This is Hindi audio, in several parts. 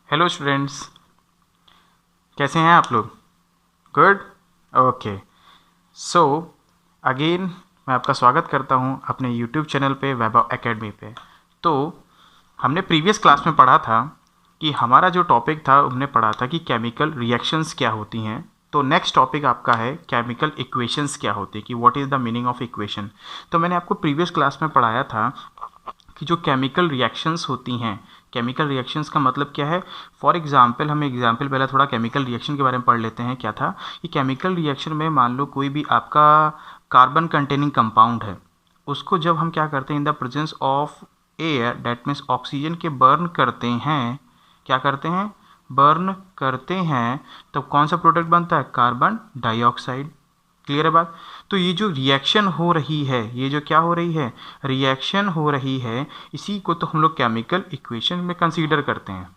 हेलो स्टूडेंट्स, कैसे हैं आप लोग? गुड। ओके। सो अगेन मैं आपका स्वागत करता हूं अपने यूट्यूब चैनल पे, वैभव एकेडमी पे। तो हमने प्रीवियस क्लास में पढ़ा था कि हमारा जो टॉपिक था हमने पढ़ा था कि केमिकल रिएक्शंस क्या होती हैं। तो नेक्स्ट टॉपिक आपका है केमिकल इक्वेशंस क्या होती है, कि what is the meaning of equation. तो मैंने आपको प्रीवियस क्लास में पढ़ाया था कि जो केमिकल रिएक्शंस होती हैं, केमिकल रिएक्शंस का मतलब क्या है। फॉर एग्जांपल हम एग्जांपल पहले थोड़ा केमिकल रिएक्शन के बारे में पढ़ लेते हैं। क्या था कि केमिकल रिएक्शन में मान लो कोई भी आपका कार्बन कंटेनिंग कंपाउंड है, उसको जब हम क्या करते हैं, in the presence of air, that means oxygen के बर्न करते हैं, क्या करते हैं, बर्न करते हैं, तो कौन सा प्रोडक्ट बनता है, कार्बन डाइऑक्साइड। क्लियर है बात। तो ये जो रिएक्शन हो रही है, ये जो क्या हो रही है, रिएक्शन हो रही है, इसी को तो हम लोग केमिकल इक्वेशन में कंसीडर करते हैं।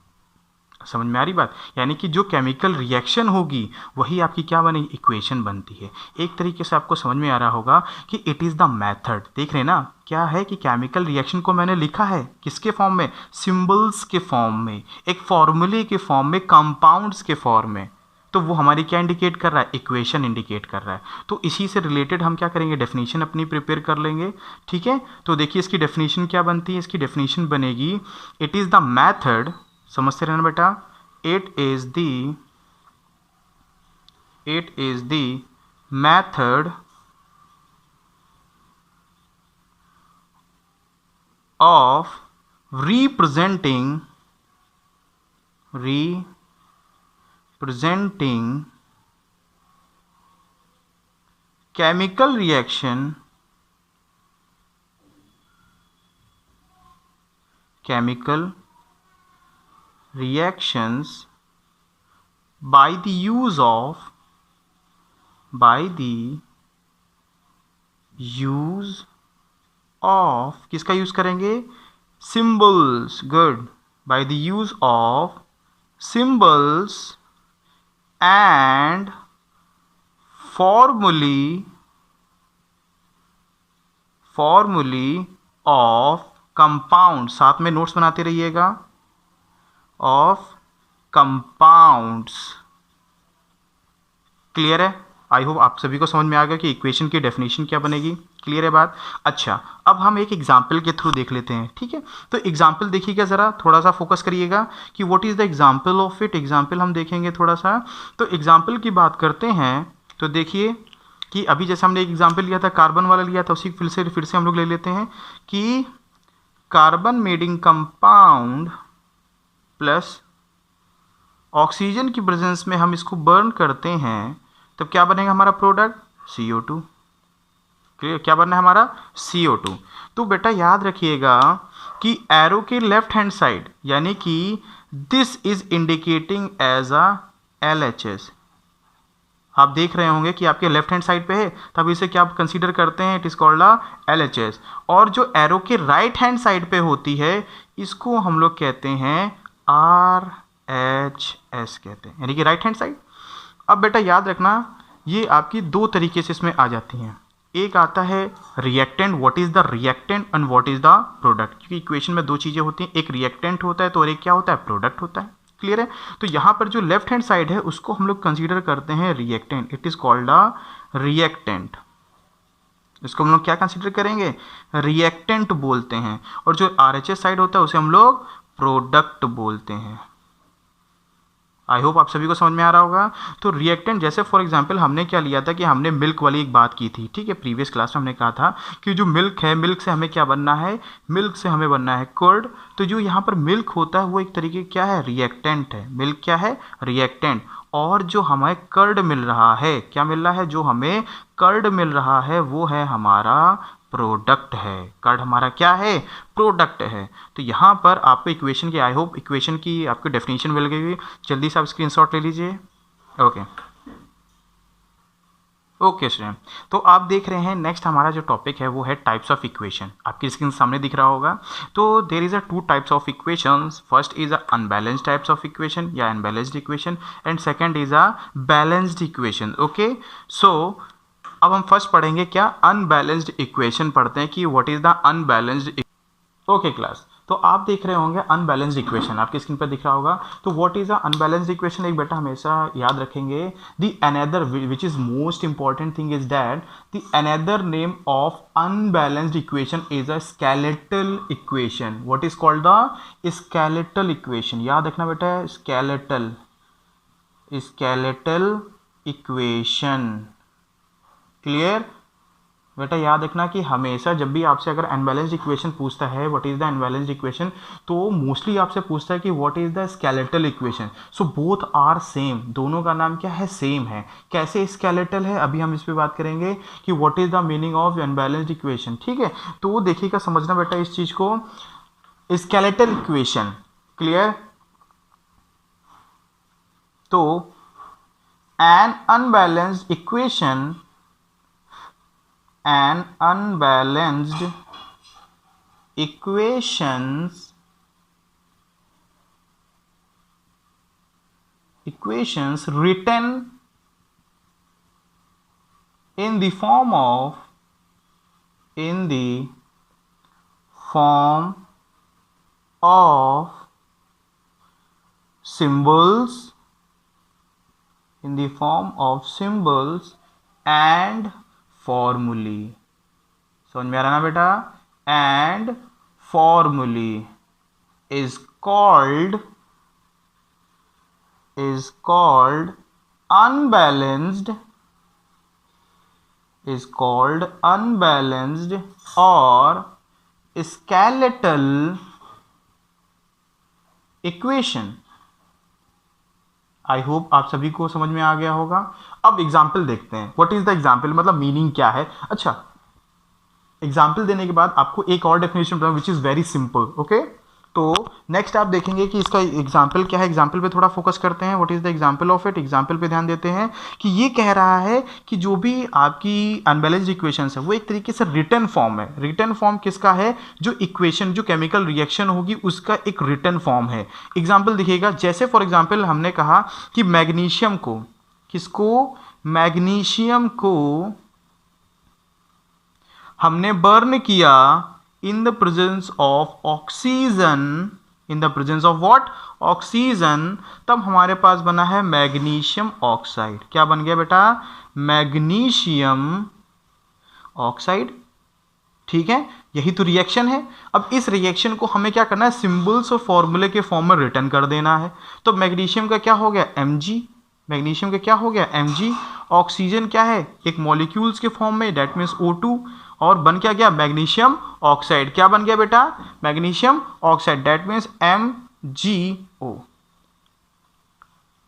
समझ में आ रही बात? यानी कि जो केमिकल रिएक्शन होगी वही आपकी क्या बनेगी, इक्वेशन बनती है। एक तरीके से आपको समझ में आ रहा होगा कि इट इज़ द मेथड। देख रहे हैं ना, क्या है कि केमिकल रिएक्शन को मैंने लिखा है किसके फॉर्म में, सिंबल्स के फॉर्म में, एक फॉर्मूले के फॉर्म में, कंपाउंड्स के फॉर्म में। तो वो हमारी क्या इंडिकेट कर रहा है, इक्वेशन इंडिकेट कर रहा है। तो इसी से रिलेटेड हम क्या करेंगे, डेफिनेशन अपनी प्रिपेयर कर लेंगे। ठीक है, तो देखिए इसकी डेफिनेशन क्या बनती है, इसकी डेफिनेशन बनेगी, इट इज़ द मैथड, समझते रहना बेटा, it is the method of representing chemical reactions by the use of किसका यूज करेंगे, symbols. Good. By the use of symbols and formulae of compounds, साथ में नोट्स बनाते रहिएगा, of compounds. क्लियर है? आई होप आप सभी को समझ में आ गया कि इक्वेशन की डेफिनेशन क्या बनेगी। क्लियर है बात? अच्छा, अब हम एक एग्जाम्पल के थ्रू देख लेते हैं। ठीक है, तो एग्जाम्पल देखिएगा, ज़रा थोड़ा सा फोकस करिएगा कि what is the example of it. Example हम देखेंगे थोड़ा सा। तो एग्जाम्पल की बात करते हैं तो देखिए कि अभी जैसे हमने एक एग्जाम्पल लिया था, कार्बन वाला लिया था, उसी फिर से हम लोग ले लेते हैं कि carbon madding compound plus oxygen की प्रेजेंस में हम इसको बर्न करते हैं, तो क्या बनेगा हमारा प्रोडक्ट, CO2। क्लियर? क्या बनना है हमारा, CO2। तो बेटा याद रखिएगा कि एरो के लेफ्ट हैंड साइड, यानी कि this is indicating as a LHS। आप देख रहे होंगे कि आपके लेफ्ट हैंड साइड पे है, तब इसे क्या कंसीडर करते हैं, it is called a LHS। और जो एरो के राइट हैंड साइड पे होती है, इसको हम लोग कहते हैं RHS कहते हैं, यानी कि राइट हैंड साइड। अब बेटा याद रखना, ये आपकी दो तरीके से इसमें आ जाती हैं। एक आता है reactant, what is the reactant and what is the product. क्योंकि इक्वेशन में दो चीजें होती हैं, एक रिएक्टेंट होता है तो और एक क्या होता है, प्रोडक्ट होता है। क्लियर है? तो यहाँ पर जो लेफ्ट हैंड साइड है उसको हम लोग कंसीडर करते हैं reactant, it is called a reactant. इसको हम लोग क्या कंसीडर करेंगे, रिएक्टेंट बोलते हैं। और जो RHS साइड होता है उसे हम लोग प्रोडक्ट बोलते हैं। आई होप आप सभी को समझ में आ रहा होगा। तो रिएक्टेंट, जैसे फॉर एग्जांपल हमने क्या लिया था कि हमने मिल्क वाली एक बात की थी। ठीक है, प्रीवियस क्लास में हमने कहा था कि जो मिल्क है, मिल्क से हमें क्या बनना है, मिल्क से हमें बनना है कर्ड। तो जो यहाँ पर मिल्क होता है वो एक तरीके क्या है, रिएक्टेंट है। मिल्क क्या है, रिएक्टेंट। और जो हमें कर्ड मिल रहा है, क्या मिल रहा है, जो हमें कर्ड मिल रहा है वो है हमारा प्रोडक्ट है। कर्ड हमारा क्या है, प्रोडक्ट है। तो यहाँ पर आपको इक्वेशन की, आई होप इक्वेशन की आपको डेफिनेशन मिल गई। जल्दी से आप स्क्रीनशॉट ले लीजिए। ओके स्टूडेंट, तो आप देख रहे हैं नेक्स्ट हमारा जो टॉपिक है वो है टाइप्स ऑफ इक्वेशन। आपकी स्क्रीन सामने दिख रहा होगा। तो there is a two types of equations. First is a unbalanced types of equation या unbalanced equation, and second is a balanced equation. Okay, so अब हम फर्स्ट पढ़ेंगे क्या, अनबैलेंस्ड इक्वेशन पढ़ते हैं कि what is the unbalanced. Okay class, तो आप देख रहे होंगे अनबैलेंस्ड इक्वेशन, आपकी स्क्रीन पर दिख रहा होगा। तो what is a unbalanced equation, एक बेटा हमेशा याद रखेंगे, the another which is most important thing is that the another name of unbalanced equation is a skeletal equation. What is called the skeletal equation, याद रखना बेटा, स्केलेटल इक्वेशन। क्लियर बेटा, याद रखना कि हमेशा जब भी आपसे अगर अनबैलेंस्ड इक्वेशन पूछता है what is the unbalanced equation, तो मोस्टली आपसे पूछता है कि what is the skeletal equation. So both are same, दोनों का नाम क्या है, सेम है। कैसे स्केलेटल है, अभी हम इस पर बात करेंगे कि what is the meaning of unbalanced equation. ठीक है, तो देखिएगा, समझना बेटा इस चीज को, स्केलेटल इक्वेशन। क्लियर, तो an unbalanced equations written in the form of symbols and formulae। समझ में आ रहा ना बेटा, and formulae is called unbalanced or skeletal equation. I hope आप सभी को समझ में आ गया होगा। अब एग्जाम्पल देखते हैं, व्हाट इज द एग्जाम्पल, मतलब मीनिंग क्या है। अच्छा, एग्जाम्पल देने के बाद आपको एक और डेफिनेशन बताऊं which is very simple. Okay, तो नेक्स्ट आप देखेंगे कि इसका एग्जाम्पल क्या है। एग्जाम्पल पे थोड़ा फोकस करते हैं, what is the example of it. Example पे ध्यान देते हैं कि ये कह रहा है कि जो भी आपकी अनबैलेंस्ड इक्वेशंस है वो एक तरीके से रिटन फॉर्म है। रिटन फॉर्म किसका है, जो इक्वेशन, जो केमिकल रिएक्शन होगी उसका एक रिटन फॉर्म है। एग्जाम्पल देखिएगा, जैसे फॉर एग्जाम्पल हमने कहा कि मैग्नीशियम को, मैग्नीशियम को हमने बर्न किया in the presence of oxygen, in the presence of what, oxygen, तब हमारे पास बना है मैग्नीशियम ऑक्साइड। क्या बन गया बेटा, मैग्नीशियम ऑक्साइड। ठीक है, यही तो रिएक्शन है। अब इस रिएक्शन को हमें क्या करना है, सिंबल्स और फॉर्मूले के फॉर्म में रिटर्न कर देना है। तो मैग्नीशियम का क्या हो गया, Mg, मैग्नीशियम का क्या हो गया, Mg। ऑक्सीजन क्या है, एक मॉलिक्यूल्स के फॉर्म में, डेट मीन्स O2, और बन क्या गया, मैग्नीशियम ऑक्साइड। क्या बन गया बेटा, magnesium oxide, that means MgO।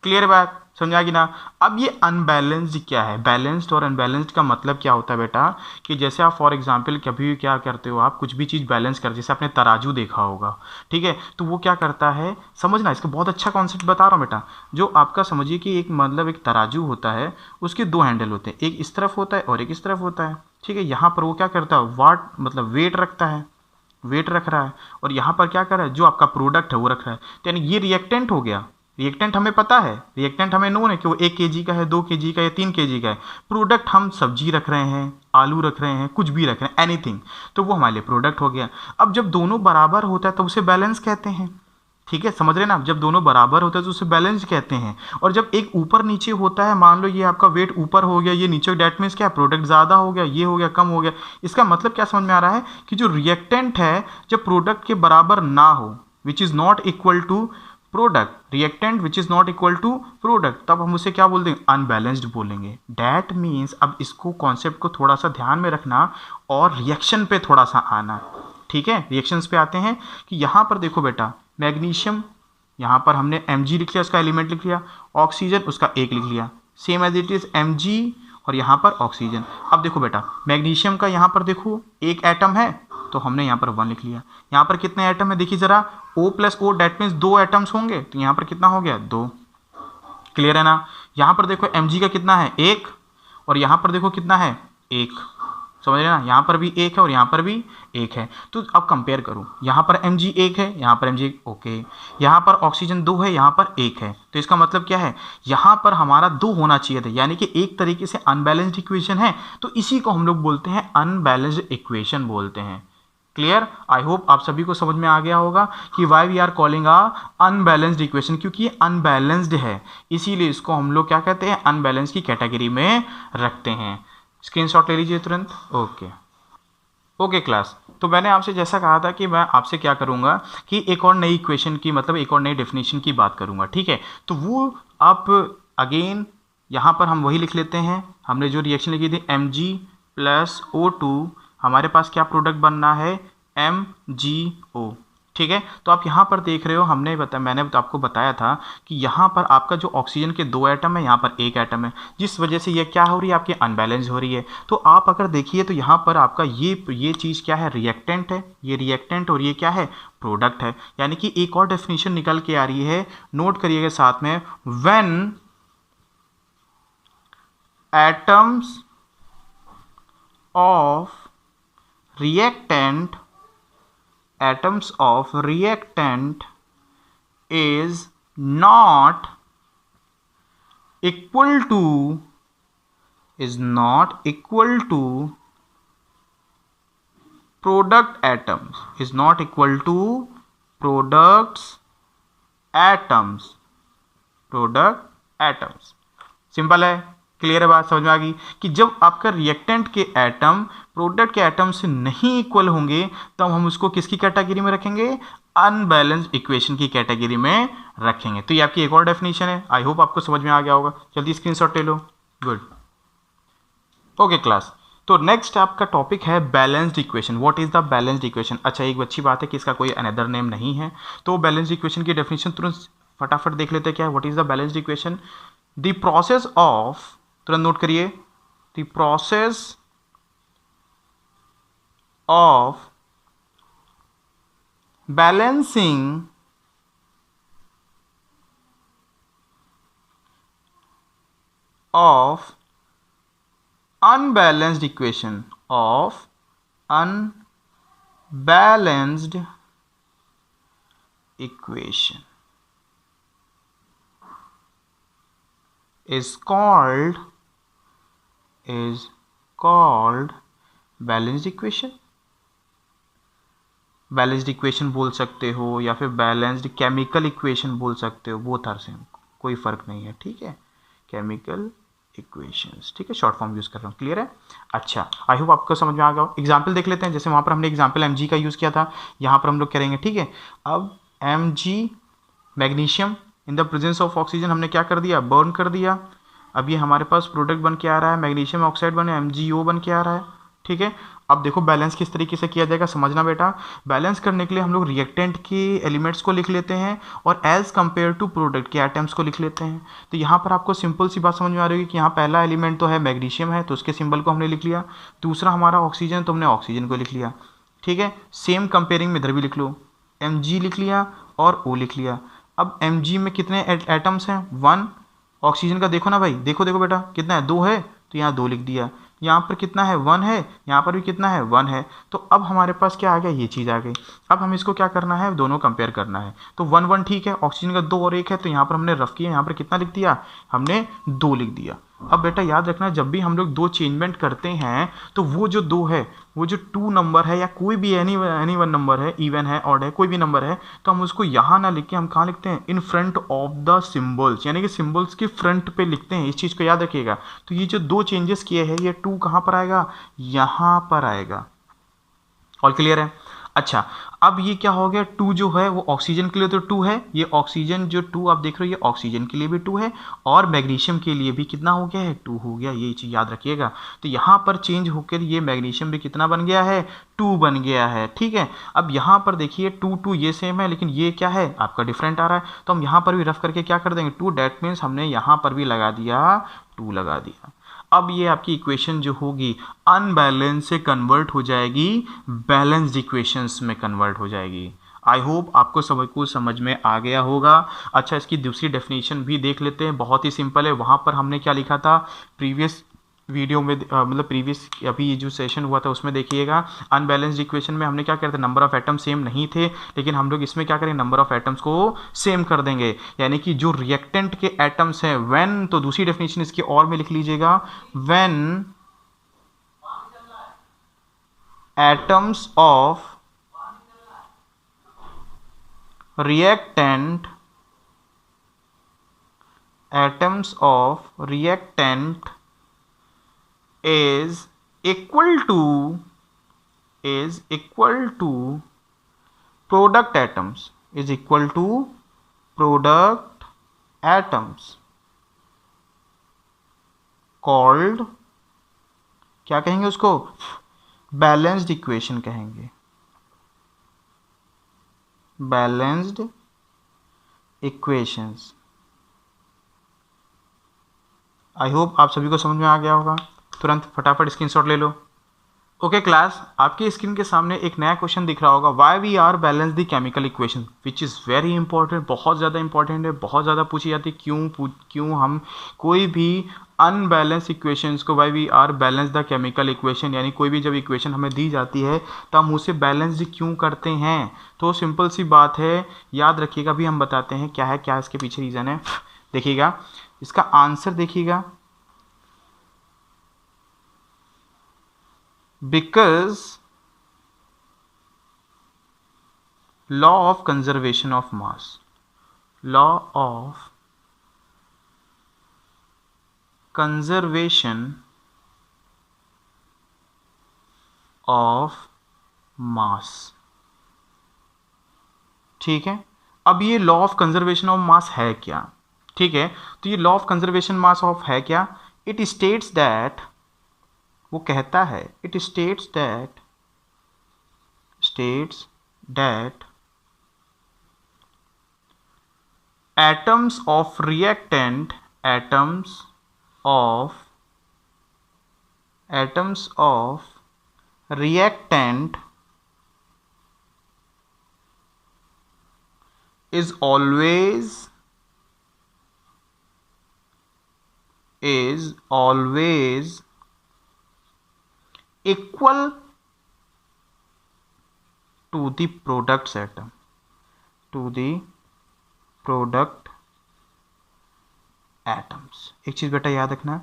Clear बात, समझा कि ना। अब ये अनबैलेंस्ड क्या है, बैलेंस्ड और अनबैलेंस्ड का मतलब क्या होता है बेटा, कि जैसे आप फॉर एग्जांपल कभी भी क्या करते हो, आप कुछ भी चीज़ बैलेंस कर, जैसे आपने तराजू देखा होगा, ठीक है, तो वो क्या करता है, समझना, इसका बहुत अच्छा कॉन्सेप्ट बता रहा हूँ बेटा। जो आपका समझिए कि एक मतलब एक तराजू होता है, उसके दो हैंडल होते हैं, एक इस तरफ होता है और एक इस तरफ होता है। ठीक है, यहाँ पर वो क्या करता है, वाट मतलब वेट रखता है, वेट रख रहा है, और यहाँ पर क्या कर रहा है, जो आपका प्रोडक्ट है वो रख रहा है। तो यानी ये रिएक्टेंट हो गया। रिएक्टेंट हमें पता है, रिएक्टेंट हमें नोन है कि वो 1 kg का है, 2 kg का है, 3 kg का है। प्रोडक्ट हम सब्जी रख रहे हैं, आलू रख रहे हैं, कुछ भी रख रहे हैं, एनीथिंग, तो वो हमारे लिए प्रोडक्ट हो गया। अब जब दोनों बराबर होता है तो उसे बैलेंस कहते हैं। ठीक है, समझ रहे ना, जब दोनों बराबर होता है तो उसे बैलेंस कहते हैं। और जब एक ऊपर नीचे होता है, मान लो ये आपका वेट ऊपर हो गया, ये नीचे, डेट मीन्स क्या, प्रोडक्ट ज़्यादा हो गया, ये हो गया, कम हो गया। इसका मतलब क्या समझ में आ रहा है कि जो रिएक्टेंट है जब प्रोडक्ट के बराबर ना हो, which is not equal to product, reactant which is not equal to product, तब हम उसे क्या बोल देंगे, अनबैलेंस्ड बोलेंगे। डैट मीन्स, अब इसको कॉन्सेप्ट को थोड़ा सा ध्यान में रखना और रिएक्शन पे थोड़ा सा आना। ठीक है, रिएक्शंस पे आते हैं कि यहाँ पर देखो बेटा, मैग्नीशियम, यहाँ पर हमने Mg लिख लिया, उसका एलिमेंट लिख लिया, ऑक्सीजन उसका 1 लिख लिया, same as it is Mg, और यहाँ पर ऑक्सीजन। अब देखो बेटा, मैग्नीशियम का यहाँ पर देखो एक एटम है, तो हमने यहाँ पर 1 लिख लिया। यहाँ पर कितने एटम है देखिए जरा, O plus O, that means 2 atoms होंगे, तो यहाँ पर कितना हो गया, 2। क्लियर है ना। यहाँ पर देखो Mg का कितना है, 1, और यहाँ पर देखो कितना है, 1। समझ रहे ना, यहाँ पर भी 1 है और यहाँ पर भी 1 है। तो अब कंपेयर करूँ, यहाँ पर Mg 1 है, यहाँ पर Mg ओके, यहाँ पर ऑक्सीजन 2 है, यहाँ पर 1 है। तो इसका मतलब क्या है, यहाँ पर हमारा 2 होना चाहिए था, यानी कि एक तरीके से अनबैलेंस्ड इक्वेशन है। तो इसी को हम लोग बोलते हैं अनबैलेंस्ड इक्वेशन बोलते हैं। क्लियर? आई होप आप सभी को समझ में आ गया होगा कि why we are calling unbalanced equation, क्योंकि अनबैलेंस्ड है इसीलिए इसको हम लोग क्या कहते हैं, अनबैलेंस की कैटेगरी में रखते हैं। स्क्रीनशॉट ले लीजिए तुरंत। ओके क्लास, तो मैंने आपसे जैसा कहा था कि मैं आपसे क्या करूंगा कि एक और नई इक्वेशन की मतलब एक और नई डेफिनेशन की बात करूंगा, ठीक है? तो वो आप अगेन यहाँ पर हम वही लिख लेते हैं, हमने जो रिएक्शन लिखी थी Mg+O2, हमारे पास क्या प्रोडक्ट बनना है, MgO, ठीक है? तो आप यहाँ पर देख रहे हो, मैंने तो आपको बताया था कि यहाँ पर आपका जो ऑक्सीजन के 2 एटम है, यहाँ पर 1 एटम है, जिस वजह से ये क्या हो रही है, आपकी अनबैलेंस हो रही है। तो आप अगर देखिए तो यहाँ पर आपका ये चीज़ क्या है, रिएक्टेंट है, ये रिएक्टेंट और ये क्या है, प्रोडक्ट है। यानी कि एक और डेफिनेशन निकल के आ रही है, नोट करिएगा साथ में, when atoms of reactant is not equal to product atoms। Simple है, क्लियर है, बात समझ में आ गई कि जब आपका रिएक्टेंट के एटम प्रोडक्ट के एटम से नहीं इक्वल होंगे तब हम उसको किसकी कैटेगरी में रखेंगे, अनबैलेंस्ड इक्वेशन की कैटेगरी में रखेंगे। तो ये आपकी एक और डेफिनेशन है, आई होप आपको समझ में आ गया होगा। जल्दी स्क्रीनशॉट ले लो। गुड, ओके क्लास, तो नेक्स्ट आपका टॉपिक है balanced equation. What is the balanced equation? अच्छा, एक अच्छी बात है कि इसका कोई अनदर नेम नहीं है। तो बैलेंस्ड इक्वेशन की डेफिनेशन तुरंत फटाफट देख लेते हैं क्या है। What is the balanced equation? The process of, तुरंत नोट करिए, the process of balancing of unbalanced equation is called balanced equation। Balanced equation बोल सकते हो या फिर बैलेंस्ड केमिकल इक्वेशन बोल सकते हो, बोथ आर सेम, कोई फर्क नहीं है, ठीक है? केमिकल इक्वेशंस, ठीक है, शॉर्ट फॉर्म यूज कर रहा हूँ, क्लियर है? अच्छा, आई होप आपको समझ में आ गया। एग्जाम्पल देख लेते हैं, जैसे वहाँ पर हमने एग्जाम्पल Mg का यूज़ किया था, यहाँ पर हम लोग करेंगे, ठीक है? अब Mg magnesium in the presence of oxygen हमने क्या कर दिया, बर्न कर दिया। अब ये हमारे पास प्रोडक्ट बन के आ रहा है, मैग्नीशियम ऑक्साइड बने, MgO बन के आ रहा है, ठीक है? अब देखो बैलेंस किस तरीके से किया जाएगा, समझना बेटा। बैलेंस करने के लिए हम लोग रिएक्टेंट के एलिमेंट्स को लिख लेते हैं और एज कंपेयर टू प्रोडक्ट के एटम्स को लिख लेते हैं। तो यहाँ पर आपको सिंपल सी बात समझ में आ रही है कि यहाँ पहला एलिमेंट तो है मैग्नीशियम है, तो उसके सिंबल को हमने लिख लिया। दूसरा हमारा ऑक्सीजन, तो हमने ऑक्सीजन को लिख लिया, ठीक है? सेम कंपेयरिंग में इधर भी लिख लो, Mg लिख लिया और O लिख लिया। अब Mg में कितने एटम्स हैं, 1। ऑक्सीजन का देखो ना भाई, देखो बेटा कितना है, 2 है, तो यहाँ 2 लिख दिया। यहाँ पर कितना है, 1 है, यहाँ पर भी कितना है, 1 है। तो अब हमारे पास क्या आ गया, ये चीज़ आ गई। अब हम इसको क्या करना है, दोनों कंपेयर करना है। तो 1 1 ठीक है, ऑक्सीजन का 2 और 1 है, तो यहाँ पर हमने रफ किया, यहाँ पर कितना लिख दिया, हमने 2 लिख दिया। अब बेटा याद रखना, जब भी हम लोग 2 चेंजमेंट करते हैं तो वो जो 2 है, वो जो 2 नंबर है या कोई भी एनी वन नंबर है, इवन है, ऑड है, कोई भी नंबर है, तो हम उसको यहाँ ना लिख के हम कहाँ लिखते हैं, in front of the symbols, यानी कि सिम्बल्स के फ्रंट पे लिखते हैं। इस चीज़ को याद रखिएगा। तो ये जो 2 चेंजेस किए हैं, ये 2 कहाँ पर आएगा, यहाँ पर आएगा। ऑल क्लियर है? अच्छा, अब ये क्या हो गया, 2 जो है वो ऑक्सीजन के लिए तो 2 है, ये ऑक्सीजन जो 2 आप देख रहे हो, ये ऑक्सीजन के लिए भी 2 है और मैग्नीशियम के लिए भी कितना हो गया है, 2 हो गया। ये चीज़ याद रखिएगा। तो यहाँ पर चेंज होकर ये मैग्नीशियम भी कितना बन गया है, 2 बन गया है, ठीक है? अब यहाँ पर देखिए 2 2 ये सेम है, लेकिन ये क्या है, आपका डिफरेंट आ रहा है। तो हम यहाँ पर भी रफ करके क्या कर देंगे, 2, डैट मीन्स हमने यहाँ पर भी लगा दिया, 2 लगा दिया। अब ये आपकी इक्वेशन जो होगी अनबैलेंस से कन्वर्ट हो जाएगी, बैलेंस्ड इक्वेशंस में कन्वर्ट हो जाएगी। आई होप आपको समझ में आ गया होगा। अच्छा, इसकी दूसरी डेफिनेशन भी देख लेते हैं, बहुत ही सिंपल है। वहाँ पर हमने क्या लिखा था प्रीवियस वीडियो में, मतलब प्रीवियस अभी ये जो सेशन हुआ था उसमें देखिएगा, अनबैलेंस्ड इक्वेशन में हमने क्या किया था, नंबर ऑफ एटम सेम नहीं थे, लेकिन हम लोग इसमें क्या करेंगे, नंबर ऑफ एटम्स को सेम कर देंगे। यानी कि जो रिएक्टेंट के एटम्स हैं, व्हेन, तो दूसरी डेफिनेशन इसकी और में लिख लीजिएगा, when atoms of reactant, atoms of reactant is equal to product atoms, is equal to product atoms called, क्या कहेंगे उसको, बैलेंस्ड इक्वेशन कहेंगे, बैलेंस्ड इक्वेशंस। आई होप आप सभी को समझ में आ गया होगा। तुरंत फटाफट स्क्रीनशॉट ले लो। ओके क्लास, आपकी स्क्रीन के सामने एक नया क्वेश्चन दिख रहा होगा, why we are balance the chemical equation, which is very important, बहुत ज़्यादा इंपॉर्टेंट है, बहुत ज़्यादा पूछी जाती है। क्यों हम कोई भी अनबैलेंस इक्वेशंस को, why we are balance the chemical equation, यानी कोई भी जब इक्वेशन हमें दी जाती है तो हम उसे बैलेंस्ड क्यों करते हैं। तो सिंपल सी बात है, याद रखिएगा, अभी हम बताते हैं क्या है, क्या इसके पीछे रीज़न है। देखिएगा इसका आंसर, देखिएगा, because law of conservation of mass, law of conservation of mass, ठीक है। अब ये law of conservation of mass है क्या, ठीक है। तो ये law of conservation mass of है क्या, इट स्टेट्स दैट, वो कहता है, it states that atoms of reactant, atoms of reactant is always equal to the products atom, to the product atoms। एक चीज़ बेटा याद रखना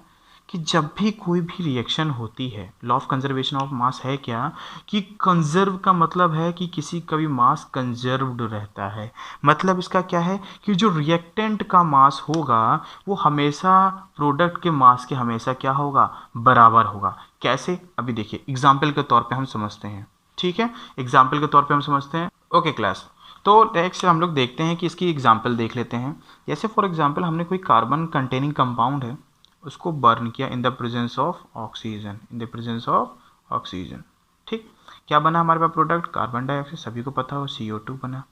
कि जब भी कोई भी रिएक्शन होती है, law of conservation of mass है क्या, कि कंजर्व का मतलब है कि किसी का भी मास कंजर्व्ड रहता है। मतलब इसका क्या है कि जो रिएक्टेंट का मास होगा वो हमेशा प्रोडक्ट के मास के हमेशा क्या होगा, बराबर होगा। कैसे, अभी देखिए एग्जाम्पल के तौर पे हम समझते हैं, ठीक है, एग्जाम्पल के तौर पे हम समझते हैं। ओके क्लास, तो नेक्स्ट हम लोग देखते हैं कि इसकी एग्जाम्पल देख लेते हैं। जैसे फॉर एग्जाम्पल हमने कोई कार्बन कंटेनिंग कंपाउंड है, उसको बर्न किया in the presence of oxygen, in the presence of oxygen, ठीक। क्या बना हमारे पास प्रोडक्ट, कार्बन डाइऑक्साइड, सभी को पता हो, CO2 बना।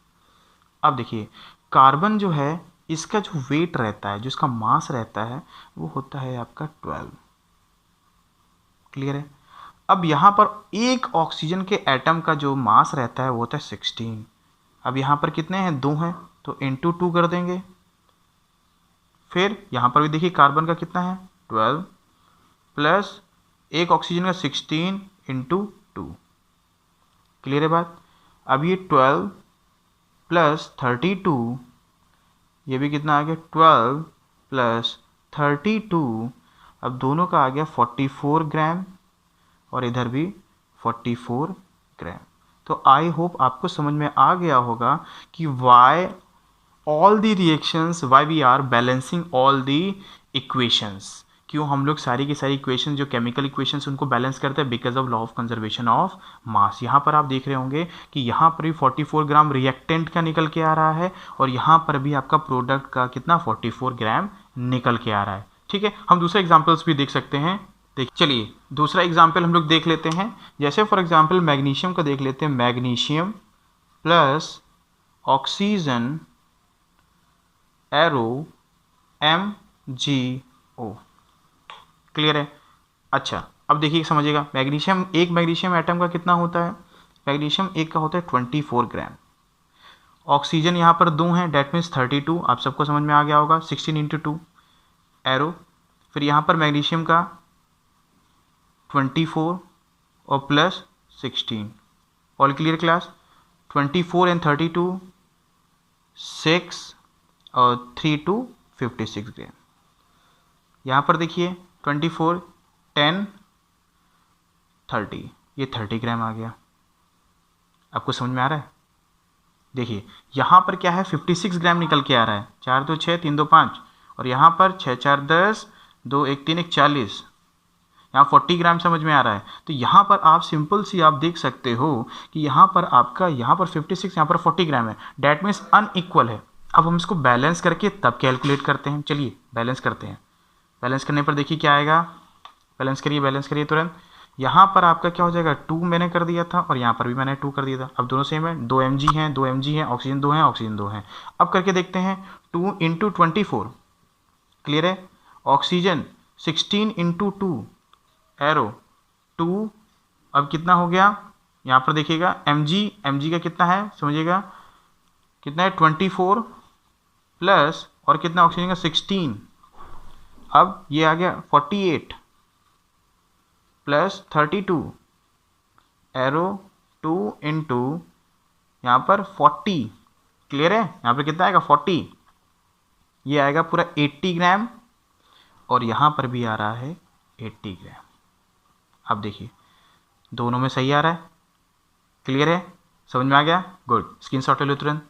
अब देखिए कार्बन जो है, इसका जो वेट रहता है, जो इसका मास रहता है, वो होता है आपका 12, क्लियर है। अब यहाँ पर एक ऑक्सीजन के एटम का जो मास रहता है वो होता है 16। अब यहाँ पर कितने हैं, 2 हैं, तो इंटू 2 कर देंगे। फिर यहाँ पर भी देखिए कार्बन का कितना है, 12 प्लस एक ऑक्सीजन का 16 इंटू 2, क्लियर है बात। अब ये 12 प्लस 32, ये भी कितना आ गया, 12 प्लस 32, अब दोनों का आ गया 44 ग्राम, और इधर भी 44 ग्राम। तो आई होप आपको समझ में आ गया होगा कि why all the reactions, why we are balancing all the equations, क्यों हम लोग सारी की सारी इक्वेशन जो केमिकल इक्वेशंस उनको बैलेंस करते हैं, because of law of conservation of mass. यहाँ पर आप देख रहे होंगे कि यहाँ पर भी 44 ग्राम रिएक्टेंट का निकल के आ रहा है, और यहाँ पर भी आपका प्रोडक्ट का कितना 44 ग्राम निकल के आ रहा है, ठीक है। हम दूसरे एग्जाम्पल्स भी देख सकते हैं। देख चलिए दूसरा एग्जाम्पल हम लोग देख लेते हैं। जैसे फॉर एग्जाम्पल मैग्नीशियम का देख लेते हैं, magnesium plus oxygen arrow MgO, clear है। अच्छा अब देखिए समझिएगा, मैग्नीशियम, एक मैग्नीशियम एटम का कितना होता है, मैग्नीशियम एक का होता है 24 ग्राम। ऑक्सीजन यहाँ पर 2 हैं, डेट मीन्स 32, आप सबको समझ में आ गया होगा, 16 इंटू 2 एरो। फिर यहाँ पर मैग्नीशियम का 24 और plus 16, all clear class. 24 and 32 6 और 3 टू 56 ग्राम। यहाँ पर देखिए 24 10 30, ये 30 ग्राम आ गया। आपको समझ में आ रहा है, देखिए यहाँ पर क्या है 56 ग्राम निकल के आ रहा है, 4 2 6 3 2 5, और यहाँ पर 6 4 10 2 1 3 1 40, यहाँ 40 ग्राम समझ में आ रहा है। तो यहाँ पर आप सिंपल सी आप देख सकते हो कि यहाँ पर आपका यहाँ पर 56 यहाँ पर 40 ग्राम है, डैट मीन्स अनइक्वल है। अब हम इसको बैलेंस करके तब कैलकुलेट करते हैं। चलिए बैलेंस करते हैं। बैलेंस करने पर देखिए क्या आएगा, बैलेंस करिए तुरंत। यहाँ पर आपका क्या हो जाएगा, 2 मैंने कर दिया था और यहाँ पर भी मैंने 2 कर दिया था। अब दोनों सेम है, 2 mg हैं, 2 mg हैं, ऑक्सीजन 2 है, ऑक्सीजन 2 है। अब करके देखते हैं 2 × 24, क्लियर है। ऑक्सीजन 16 × 2 एरो 2, अब कितना हो गया यहाँ पर देखिएगा mg का कितना है समझिएगा, कितना है 24 प्लस और कितना ऑक्सीजन का 16, अब ये आ गया 48 प्लस 32 एरो 2 × यहाँ पर 40, क्लियर है। यहाँ पर कितना आएगा 40, ये आएगा पूरा 80 ग्राम और यहाँ पर भी आ रहा है 80 ग्राम। अब देखिए दोनों में सही आ रहा है, क्लियर है, समझ में आ गया, गुड। स्क्रीनशॉट ले लो तुरंत।